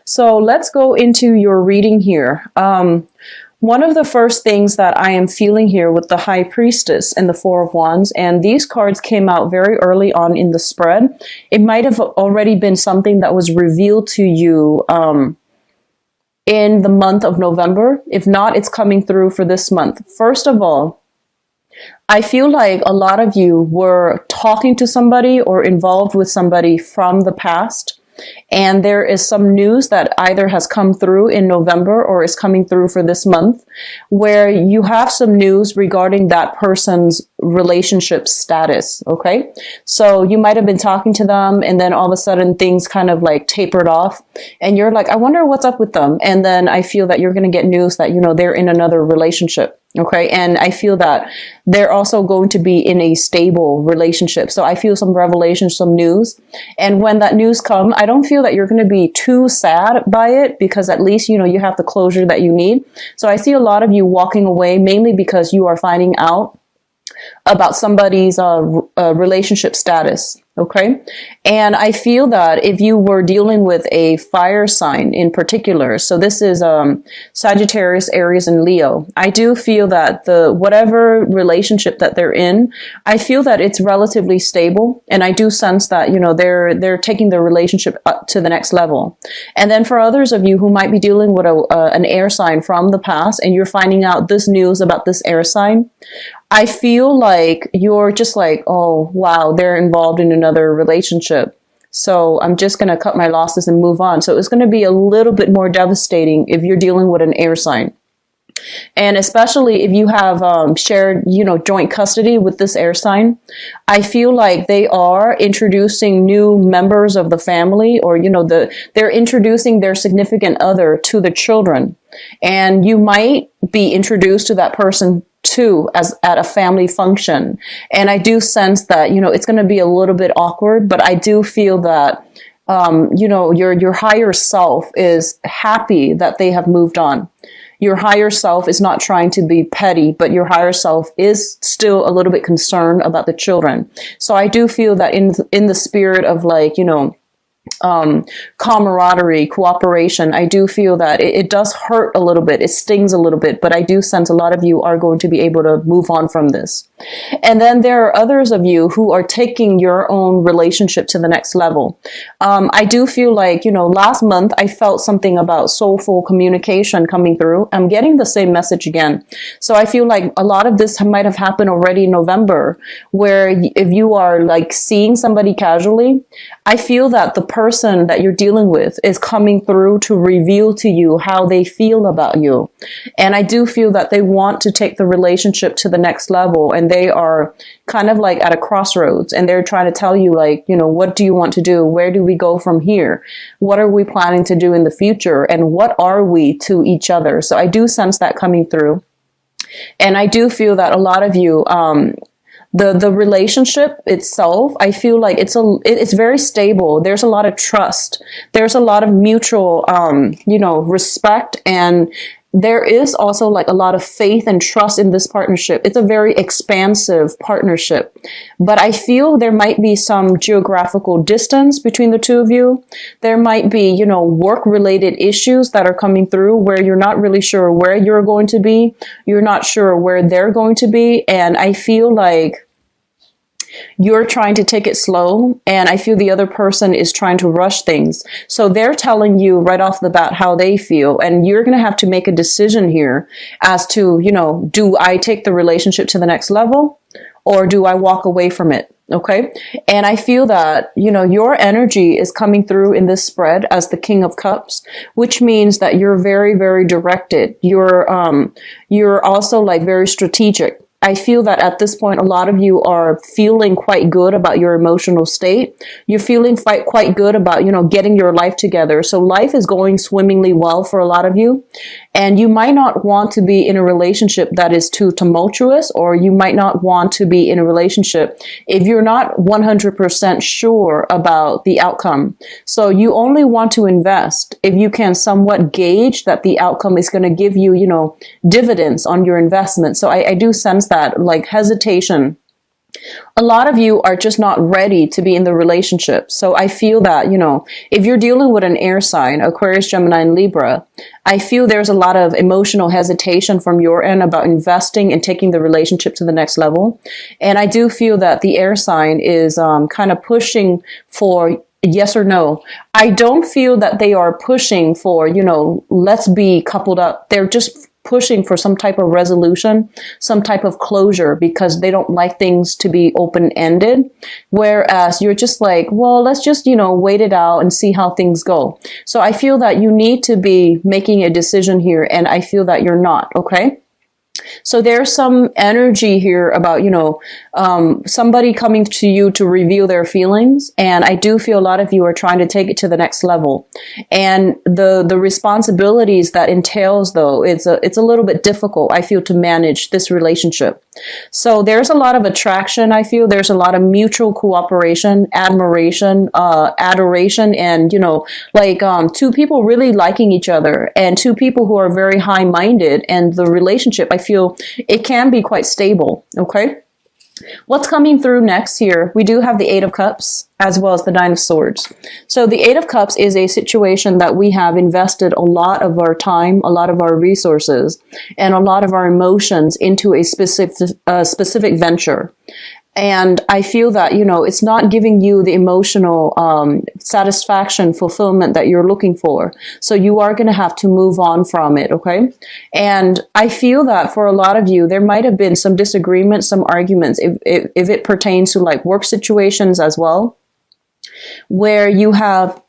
So let's go into your reading here. One of the first things that I am feeling here with the High Priestess and the Four of Wands, and these cards came out very early on in the spread. It might have already been something that was revealed to you in the month of November. If not, it's coming through for this month. First of all, I feel like a lot of you were talking to somebody or involved with somebody from the past. And there is some news that either has come through in November or is coming through for this month, where you have some news regarding that person's relationship status. Okay. So you might have been talking to them and then all of a sudden things kind of like tapered off and you're like, I wonder what's up with them. And then I feel that you're going to get news that, they're in another relationship. Okay. And I feel that they're also going to be in a stable relationship. So I feel some revelation, some news. And when that news comes, I don't feel that you're going to be too sad by it because at least, you have the closure that you need. So I see a lot of you walking away mainly because you are finding out about somebody's relationship status. Okay. And I feel that if you were dealing with a fire sign in particular, so this is Sagittarius, Aries, and Leo, I do feel that whatever relationship that they're in, I feel that it's relatively stable. And I do sense that, they're taking their relationship up to the next level. And then for others of you who might be dealing with an air sign from the past and you're finding out this news about this air sign, I feel like you're just like, oh, wow, they're involved in another relationship. So I'm just going to cut my losses and move on. So it's going to be a little bit more devastating if you're dealing with an air sign. And especially if you have shared, joint custody with this air sign, I feel like they are introducing new members of the family or, they're introducing their significant other to the children. And you might be introduced to that person too, as at a family function. And I do sense that, it's going to be a little bit awkward, but I do feel that, your higher self is happy that they have moved on. Your higher self is not trying to be petty, but your higher self is still a little bit concerned about the children. So I do feel that in the spirit of camaraderie, cooperation, I do feel that it does hurt a little bit. It stings a little bit, but I do sense a lot of you are going to be able to move on from this. And then there are others of you who are taking your own relationship to the next level. I do feel like, last month I felt something about soulful communication coming through. I'm getting the same message again. So I feel like a lot of this might have happened already in November, where if you are like seeing somebody casually, I feel that the person that you're dealing with is coming through to reveal to you how they feel about you. And I do feel that they want to take the relationship to the next level, and they are kind of like at a crossroads, and they're trying to tell you what do you want to do? Where do we go from here? What are we planning to do in the future? And what are we to each other? So I do sense that coming through. And I do feel that a lot of you, the relationship itself, I feel like it's very stable. There's a lot of trust. There's a lot of mutual, respect, and there is also like a lot of faith and trust in this partnership. It's a very expansive partnership, but I feel there might be some geographical distance between the two of you. There might be, work related issues that are coming through where you're not really sure where you're going to be. You're not sure where they're going to be. And I feel like you're trying to take it slow, and I feel the other person is trying to rush things. So they're telling you right off the bat how they feel, and you're going to have to make a decision here as to, do I take the relationship to the next level or do I walk away from it? Okay. And I feel that, your energy is coming through in this spread as the King of Cups, which means that you're very, very directed. You're also like very strategic. I feel that at this point, a lot of you are feeling quite good about your emotional state. You're feeling quite good about, getting your life together. So life is going swimmingly well for a lot of you. And you might not want to be in a relationship that is too tumultuous, or you might not want to be in a relationship if you're not 100% sure about the outcome. So you only want to invest if you can somewhat gauge that the outcome is going to give you, dividends on your investment. So I do sense that like hesitation A lot of you are just not ready to be in the relationship. So I feel that, if you're dealing with an air sign, Aquarius, Gemini, and Libra, I feel there's a lot of emotional hesitation from your end about investing and taking the relationship to the next level. And I do feel that the air sign is kind of pushing for yes or no. I don't feel that they are pushing for, let's be coupled up. They're just pushing for some type of resolution, some type of closure, because they don't like things to be open-ended. Whereas you're just like, well, let's just, wait it out and see how things go. So I feel that you need to be making a decision here, and I feel that you're not, okay? So there's some energy here about, somebody coming to you to reveal their feelings. And I do feel a lot of you are trying to take it to the next level. And the responsibilities that entails, though, it's a little bit difficult, I feel, to manage this relationship. So there's a lot of attraction, I feel. There's a lot of mutual cooperation, admiration, adoration, and, two people really liking each other, and two people who are very high-minded. And the relationship, I feel, it can be quite stable, okay? What's coming through next here? We do have the Eight of Cups as well as the Nine of Swords. So the Eight of Cups is a situation that we have invested a lot of our time, a lot of our resources, and a lot of our emotions into a specific venture. And I feel that, it's not giving you the emotional satisfaction, fulfillment that you're looking for. So you are going to have to move on from it, okay? And I feel that for a lot of you, there might have been some disagreements, some arguments, if it pertains to like work situations as well, where you have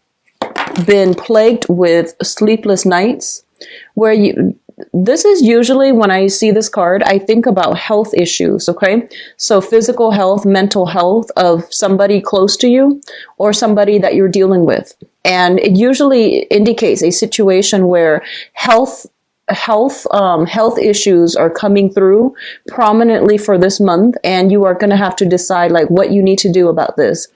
been plagued with sleepless nights, where this is usually when I see this card, I think about health issues, okay? So physical health, mental health of somebody close to you or somebody that you're dealing with. And it usually indicates a situation where health issues are coming through prominently for this month, and you are going to have to decide like what you need to do about this.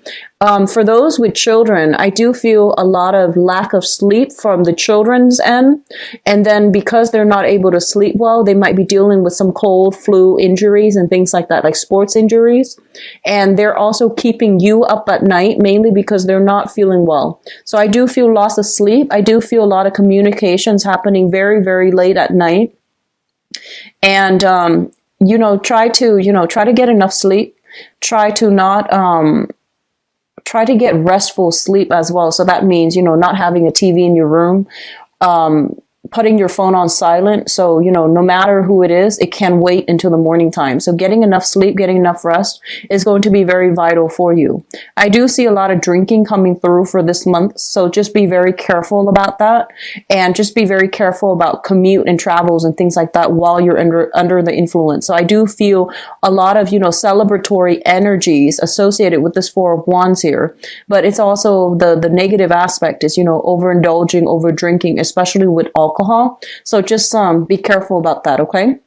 For those with children, I do feel a lot of lack of sleep from the children's end. And then because they're not able to sleep well, they might be dealing with some cold, flu injuries and things like that, like sports injuries. And they're also keeping you up at night, mainly because they're not feeling well. So I do feel loss of sleep. I do feel a lot of communications happening very, very late at night. And, try to get enough sleep. Try to get restful sleep as well. So that means, not having a TV in your room, putting your phone on silent. So, no matter who it is, it can wait until the morning time. So getting enough sleep, getting enough rest is going to be very vital for you. I do see a lot of drinking coming through for this month. So just be very careful about that, and just be very careful about commute and travels and things like that while you're under the influence. So I do feel a lot of, celebratory energies associated with this Four of Wands here, but it's also the negative aspect is, overindulging, over drinking, especially with alcohol. So just be careful about that, okay?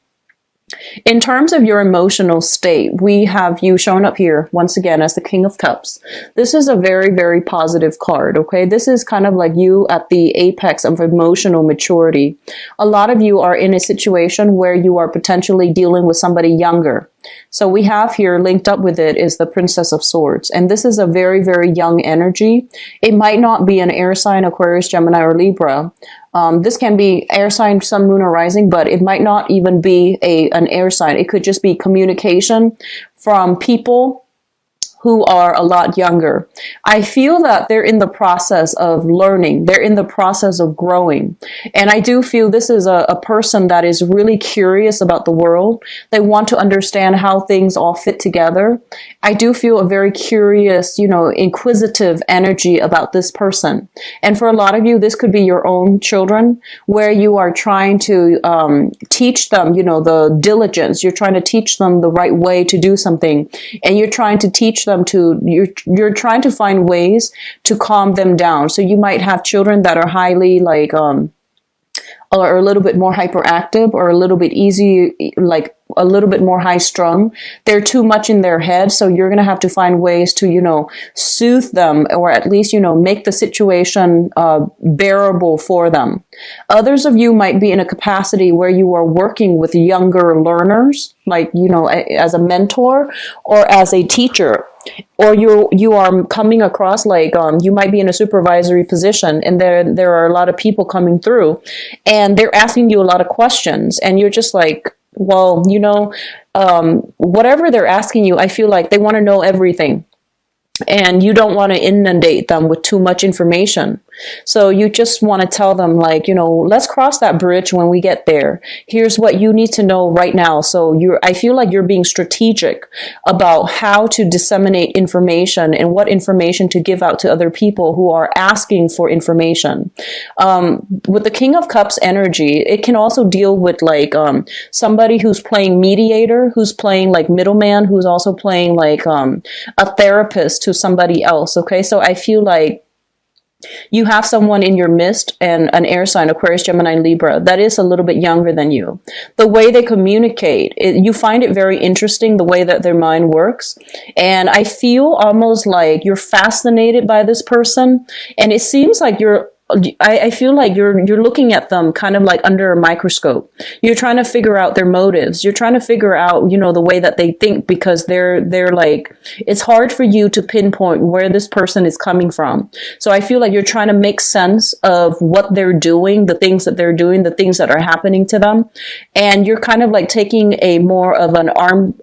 In terms of your emotional state, we have you shown up here once again as the King of Cups. This is a very, very positive card, okay? This is kind of like you at the apex of emotional maturity. A lot of you are in a situation where you are potentially dealing with somebody younger. So we have here linked up with it is the Princess of Swords. And this is a very, very young energy. It might not be an air sign, Aquarius, Gemini, or Libra. This can be air sign, sun, moon, or rising, but it might not even be an air sign. It could just be communication from people who are a lot younger. I feel that they're in the process of learning. They're in the process of growing. And I do feel this is a person that is really curious about the world. They want to understand how things all fit together. I do feel a very curious, inquisitive energy about this person. And for a lot of you, this could be your own children, where you are trying to teach them, the diligence. You're trying to teach them the right way to do something. And you're trying to teach them you're trying to find ways to calm them down. So you might have children that are highly or a little bit more hyperactive, or a little bit easy, like a little bit more high strung. They're too much in their head. So you're going to have to find ways to, soothe them, or at least, make the situation bearable for them. Others of you might be in a capacity where you are working with younger learners, like, as a mentor or as a teacher. Or you are coming across like you might be in a supervisory position, and there are a lot of people coming through, and they're asking you a lot of questions, and you're just like, well, whatever they're asking you, I feel like they want to know everything. And you don't want to inundate them with too much information. So you just want to tell them, like, let's cross that bridge when we get there. Here's what you need to know right now. So I feel like you're being strategic about how to disseminate information and what information to give out to other people who are asking for information. With the King of Cups energy, it can also deal with like somebody who's playing mediator, who's playing like middleman, who's also playing like a therapist to somebody else. Okay, so I feel like you have someone in your midst, and an air sign, Aquarius, Gemini, Libra, that is a little bit younger than you. The way they communicate, you find it very interesting, the way that their mind works. And I feel almost like you're fascinated by this person. And it seems like I feel like you're looking at them kind of like under a microscope. You're trying to figure out their motives. You're trying to figure out, the way that they think, because they're like, it's hard for you to pinpoint where this person is coming from. So I feel like you're trying to make sense of what they're doing, the things that they're doing, the things that are happening to them. And you're kind of like taking a more of an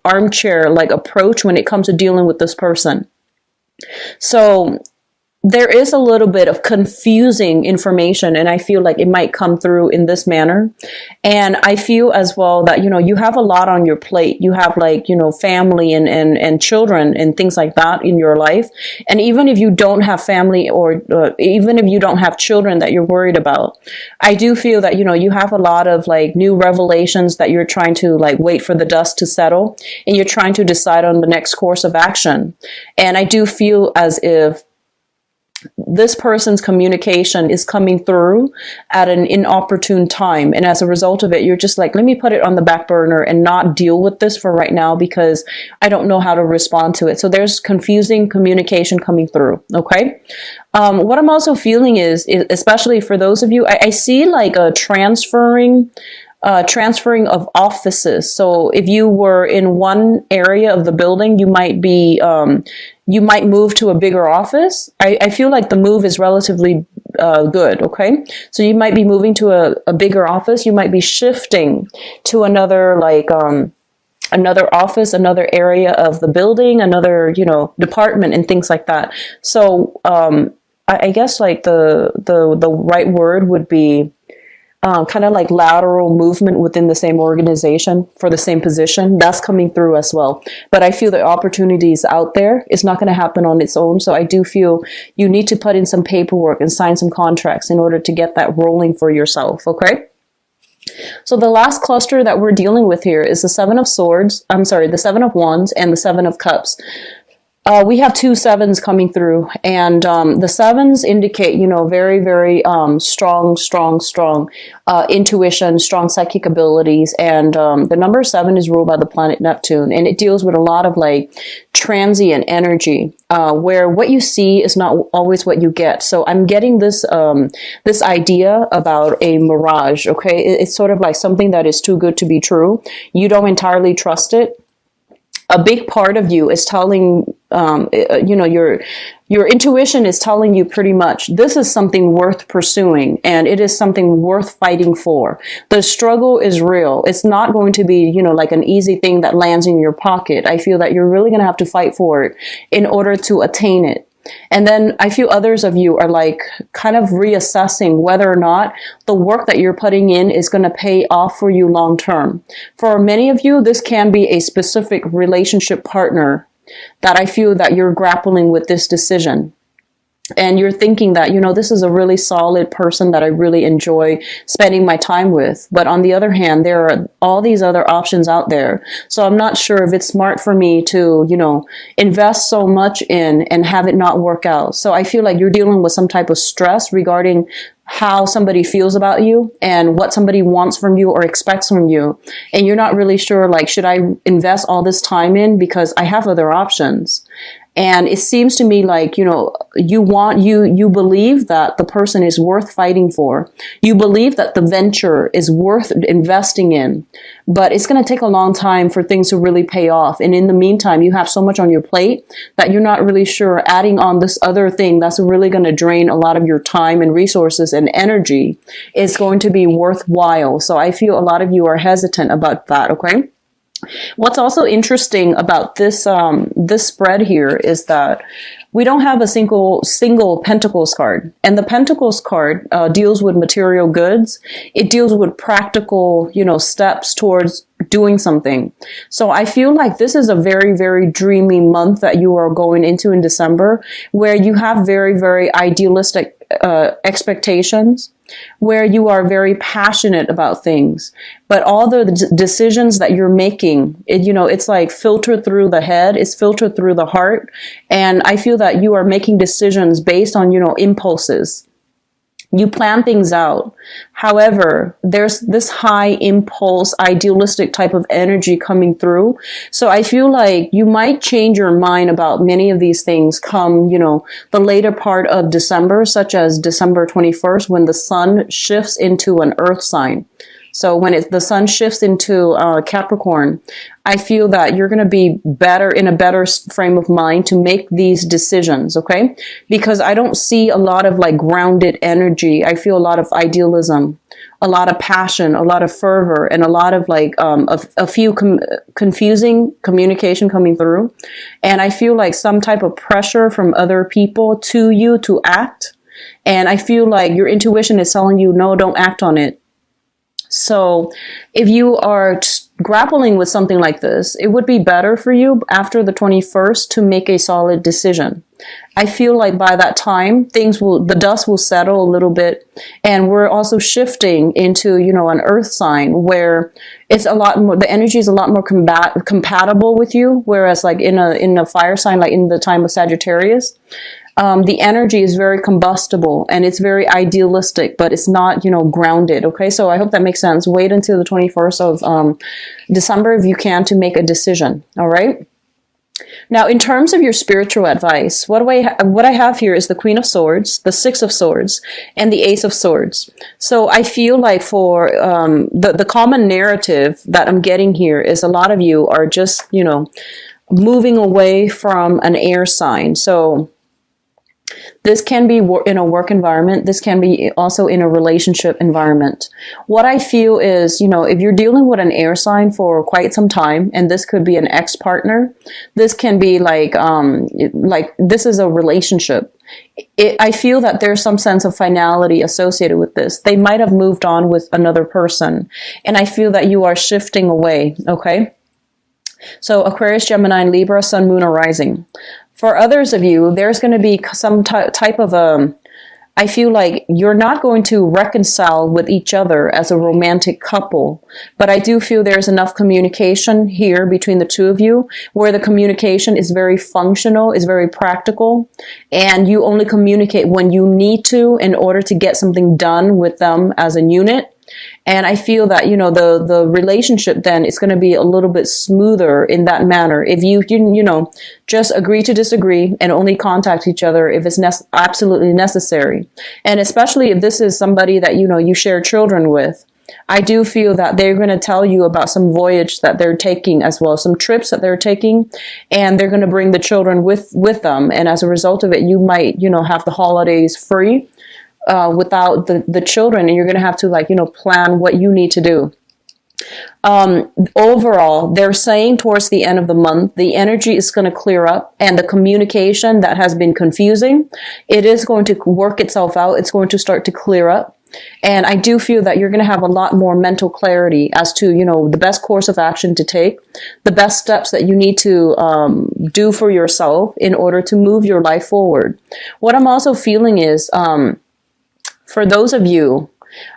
armchair like approach when it comes to dealing with this person. So there is a little bit of confusing information, and I feel like it might come through in this manner. And I feel as well that, you have a lot on your plate. You have like, family and children and things like that in your life. And even if you don't have family, or even if you don't have children that you're worried about, I do feel that, you have a lot of like new revelations that you're trying to like wait for the dust to settle, and you're trying to decide on the next course of action. And I do feel as if this person's communication is coming through at an inopportune time. And as a result of it, you're just like, let me put it on the back burner and not deal with this for right now, because I don't know how to respond to it. So there's confusing communication coming through. Okay. What I'm also feeling is especially for those of you, I see like a transferring of offices. So if you were in one area of the building, you might move to a bigger office. I feel like the move is relatively good. Okay. So you might be moving to a bigger office. You might be shifting to another another office, another area of the building, another, department and things like that. So I guess like the right word would be kind of like lateral movement within the same organization for the same position. That's coming through as well. But I feel the opportunity is out there. It's not going to happen on its own. So I do feel you need to put in some paperwork and sign some contracts in order to get that rolling for yourself. Okay. So the last cluster that we're dealing with here is the Seven of Wands and the Seven of Cups. We have two sevens coming through, and the sevens indicate, very, very strong intuition, strong psychic abilities, and the number 7 is ruled by the planet Neptune, and it deals with a lot of like transient energy, where what you see is not always what you get. So I'm getting this this idea about a mirage. Okay, it's sort of like something that is too good to be true. You don't entirely trust it. A big part of you is telling, your intuition is telling you pretty much this is something worth pursuing, and it is something worth fighting for. The struggle is real. It's not going to be, like an easy thing that lands in your pocket. I feel that you're really going to have to fight for it in order to attain it. And then I feel others of you are like kind of reassessing whether or not the work that you're putting in is going to pay off for you long term. For many of you, this can be a specific relationship partner that I feel that you're grappling with this decision. And you're thinking that, this is a really solid person that I really enjoy spending my time with. But on the other hand, there are all these other options out there. So I'm not sure if it's smart for me to, invest so much in and have it not work out. So I feel like you're dealing with some type of stress regarding how somebody feels about you and what somebody wants from you or expects from you. And you're not really sure, like, should I invest all this time in because I have other options? And it seems to me like, you know, you believe that the person is worth fighting for. You believe that the venture is worth investing in, but it's going to take a long time for things to really pay off. And in the meantime, you have so much on your plate that you're not really sure adding on this other thing that's really going to drain a lot of your time and resources and energy is going to be worthwhile. So I feel a lot of you are hesitant about that. Okay. What's also interesting about this this spread here is that we don't have a single Pentacles card, and the Pentacles card deals with material goods. It deals with practical, you know, steps towards doing something. So I feel like this is a very, very dreamy month that you are going into in December, where you have very, very idealistic expectations, where you are very passionate about things, but all the decisions that you're making, you know, it's like filtered through the head, it's filtered through the heart. And I feel that you are making decisions based on, you know, impulses. You plan things out. However, there's this high impulse, idealistic type of energy coming through. So I feel like you might change your mind about many of these things come, you know, the later part of December, such as December 21st, when the sun shifts into an earth sign. So when the sun shifts into Capricorn, I feel that you're going to be in a better frame of mind to make these decisions, okay? Because I don't see a lot of like grounded energy. I feel a lot of idealism, a lot of passion, a lot of fervor, and a lot of like a few confusing communication coming through. And I feel like some type of pressure from other people to you to act. And I feel like your intuition is telling you, no, don't act on it. So if you are grappling with something like this, it would be better for you after the 21st to make a solid decision. I feel like by that time, the dust will settle a little bit. And we're also shifting into, you know, an earth sign where it's a lot more, the energy is a lot more compatible with you. Whereas like in a fire sign, like in the time of Sagittarius, the energy is very combustible and it's very idealistic, but it's not, you know, grounded. Okay. So I hope that makes sense. Wait until the 21st of December if you can to make a decision. All right. Now, in terms of your spiritual advice, what I have here is the Queen of Swords, the Six of Swords, and the Ace of Swords. So I feel like for the common narrative that I'm getting here is a lot of you are just, you know, moving away from an air sign. So this can be in a work environment. This can be also in a relationship environment. What I feel is, you know, if you're dealing with an air sign for quite some time, and this could be an ex-partner, this can be like this is a relationship. I feel that there's some sense of finality associated with this. They might have moved on with another person, and I feel that you are shifting away. Okay. So Aquarius, Gemini, and Libra, Sun, Moon, or Rising. For others of you, there's going to be some type of I feel like you're not going to reconcile with each other as a romantic couple, but I do feel there's enough communication here between the two of you where the communication is very functional, is very practical, and you only communicate when you need to in order to get something done with them as a unit. And I feel that, you know, the relationship then is going to be a little bit smoother in that manner. If you know, just agree to disagree and only contact each other if it's absolutely necessary. And especially if this is somebody that, you know, you share children with, I do feel that they're going to tell you about some voyage that they're taking as well, some trips that they're taking, and they're going to bring the children with them. And as a result of it, you might, you know, have the holidays free. Without the children, and you're going to have to, like, you know, plan what you need to do. Overall, they're saying towards the end of the month, the energy is going to clear up, and the communication that has been confusing, it is going to work itself out. It's going to start to clear up. And I do feel that you're going to have a lot more mental clarity as to, you know, the best course of action to take, the best steps that you need to do for yourself in order to move your life forward. What I'm also feeling is, for those of you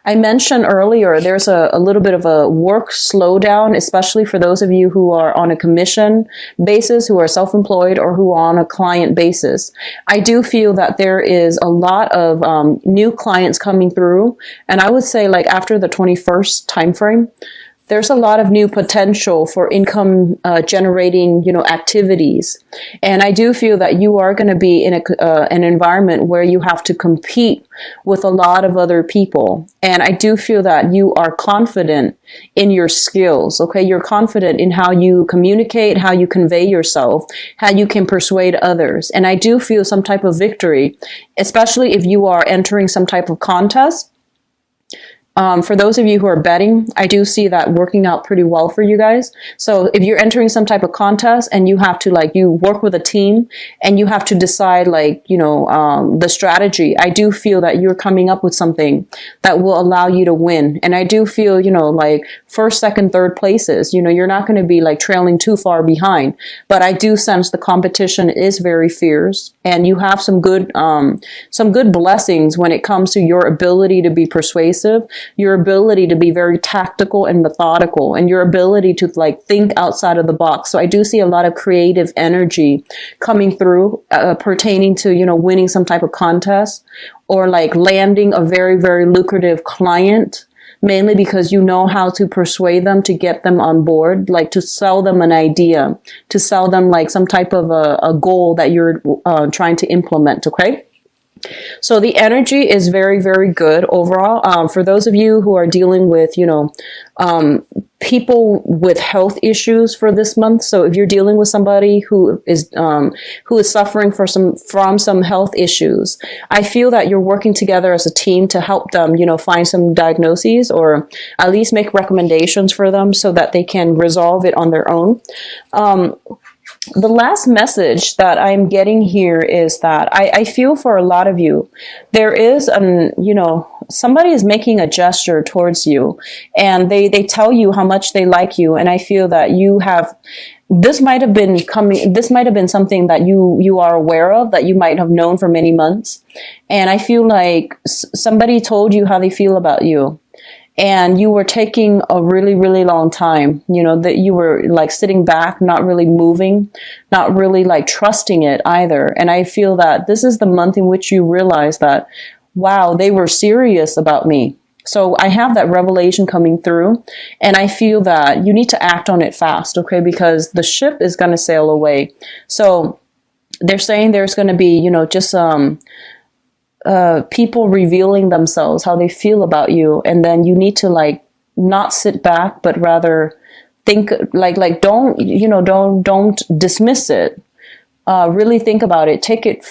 I mentioned earlier, there's a little bit of a work slowdown, especially for those of you who are on a commission basis, who are self-employed, or who are on a client basis. I do feel that there is a lot of new clients coming through. And I would say like after the 21st timeframe, there's a lot of new potential for income generating, activities. And I do feel that you are going to be in an environment where you have to compete with a lot of other people. And I do feel that you are confident in your skills. Okay. You're confident in how you communicate, how you convey yourself, how you can persuade others. And I do feel some type of victory, especially if you are entering some type of contest. For those of you who are betting, I do see that working out pretty well for you guys. So if you're entering some type of contest and you have to you work with a team and you have to decide the strategy, I do feel that you're coming up with something that will allow you to win. And I do feel, first, second, third places, you're not going to be trailing too far behind, but I do sense the competition is very fierce and you have some good blessings when it comes to your ability to be persuasive, your ability to be very tactical and methodical, and your ability to think outside of the box. So I do see a lot of creative energy coming through pertaining to, winning some type of contest or landing a very, very lucrative client, mainly because you know how to persuade them to get them on board, to sell them an idea, to sell them some type of a goal that you're trying to implement. Okay. So the energy is very, very good overall. For those of you who are dealing with, people with health issues for this month. So if you're dealing with somebody who is suffering from some health issues, I feel that you're working together as a team to help them, find some diagnoses or at least make recommendations for them so that they can resolve it on their own. The last message that I'm getting here is that I feel for a lot of you, there is somebody is making a gesture towards you and they tell you how much they like you. And I feel that this might have been something that you are aware of, that you might have known for many months. And I feel like somebody told you how they feel about you. And you were taking a really, really long time, that you were sitting back, not really moving, not really trusting it either. And I feel that this is the month in which you realize that, wow, they were serious about me. So I have that revelation coming through, and I feel that you need to act on it fast, okay? Because the ship is going to sail away. So they're saying there's going to be, just people revealing themselves, how they feel about you. And then you need to not sit back, but rather think don't dismiss it. Really think about it, take it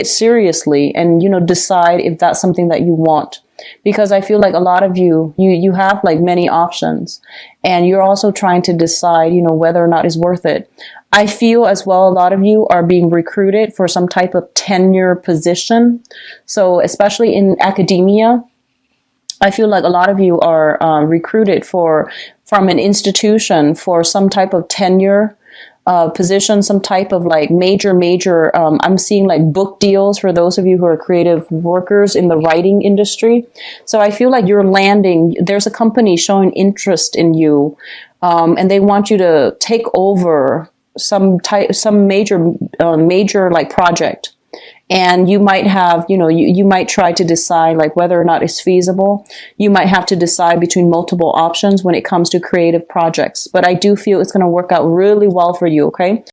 seriously and, decide if that's something that you want. Because I feel like a lot of you have many options and you're also trying to decide, whether or not it's worth it. I feel as well, a lot of you are being recruited for some type of tenure position. So especially in academia, I feel like a lot of you are recruited from an institution for some type of tenure position, some type of major, I'm seeing book deals for those of you who are creative workers in the writing industry. So I feel like you're landing, there's a company showing interest in you, and they want you to take over some major project. And you might have, you might try to decide whether or not it's feasible. You might have to decide between multiple options when it comes to creative projects. But I do feel it's going to work out really well for you, okay?